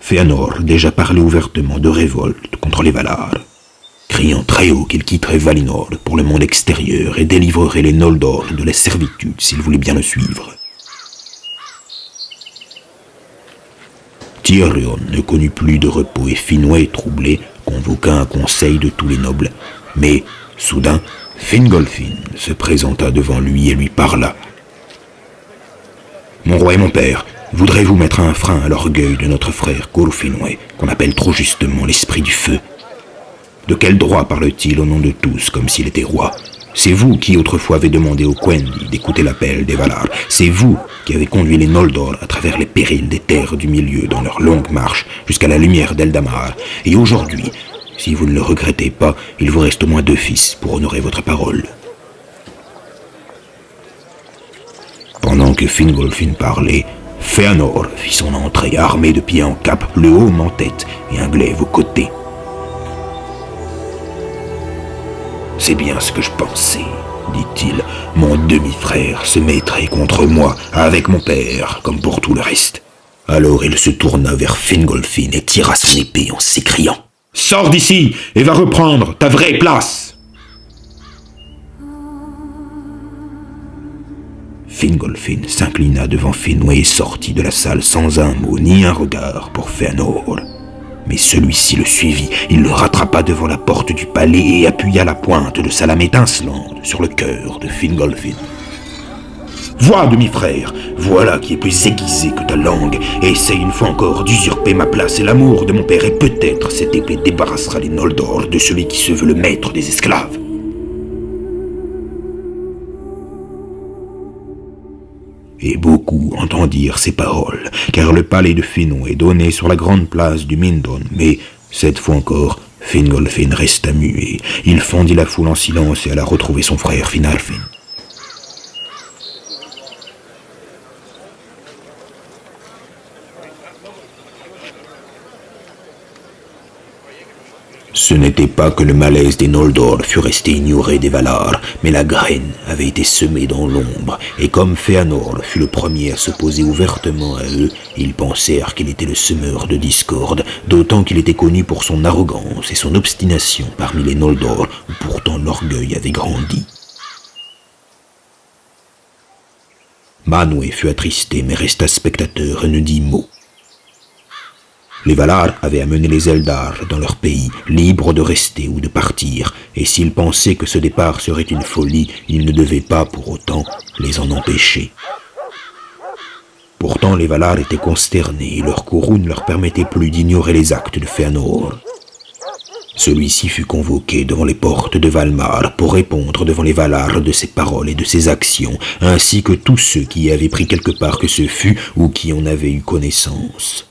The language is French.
Fëanor déjà parlait ouvertement de révolte contre les Valar, criant très haut qu'il quitterait Valinor pour le monde extérieur et délivrerait les Noldor de la servitude s'ils voulaient bien le suivre. Tirion ne connut plus de repos et Finwë, troublé, convoqua un conseil de tous les nobles. Mais, soudain, Fingolfin se présenta devant lui et lui parla. « Mon roi et mon père, voudrez-vous mettre un frein à l'orgueil de notre frère Glorfindel, qu'on appelle trop justement l'esprit du feu? De quel droit parle-t-il au nom de tous comme s'il était roi? C'est vous qui autrefois avez demandé aux Quendi d'écouter l'appel des Valar. C'est vous qui avez conduit les Noldor à travers les périls des terres du milieu dans leur longue marche jusqu'à la lumière d'Eldamar. Et aujourd'hui, si vous ne le regrettez pas, il vous reste au moins 2 fils pour honorer votre parole. » Pendant que Fingolfin parlait, Fëanor fit son entrée armé de pied en cap, le haume en tête et un glaive au côté. « C'est bien ce que je pensais, dit-il. Mon demi-frère se mettrait contre moi, avec mon père, comme pour tout le reste. » Alors il se tourna vers Fingolfin et tira son épée en s'écriant « Sors d'ici et va reprendre ta vraie place !» Fingolfin s'inclina devant Finwë et sortit de la salle sans un mot ni un regard pour Fëanor. Mais celui-ci le suivit, il le rattrapa devant la porte du palais et appuya la pointe de sa lame étincelante sur le cœur de Fingolfin. « Vois, demi-frère, voilà qui est plus aiguisé que ta langue, et essaye une fois encore d'usurper ma place et l'amour de mon père, et peut-être cette épée débarrassera les Noldor de celui qui se veut le maître des esclaves. » Et beaucoup entendirent ces paroles, car le palais de Finwë donnait sur la grande place du Mindon, mais, cette fois encore, Fingolfin resta muet. Il fendit la foule en silence et alla retrouver son frère Finarfin. Ce n'était pas que le malaise des Noldor fût resté ignoré des Valar, mais la graine avait été semée dans l'ombre, et comme Fëanor fut le premier à s'opposer ouvertement à eux, ils pensèrent qu'il était le semeur de discorde, d'autant qu'il était connu pour son arrogance et son obstination parmi les Noldor, où pourtant l'orgueil avait grandi. Manwë fut attristé mais resta spectateur et ne dit mot. Les Valar avaient amené les Eldar dans leur pays, libres de rester ou de partir, et s'ils pensaient que ce départ serait une folie, ils ne devaient pas, pour autant, les en empêcher. Pourtant, les Valar étaient consternés, et leur courroux ne leur permettait plus d'ignorer les actes de Fëanor. Celui-ci fut convoqué devant les portes de Valmar pour répondre devant les Valar de ses paroles et de ses actions, ainsi que tous ceux qui y avaient pris quelque part que ce fût ou qui en avaient eu connaissance.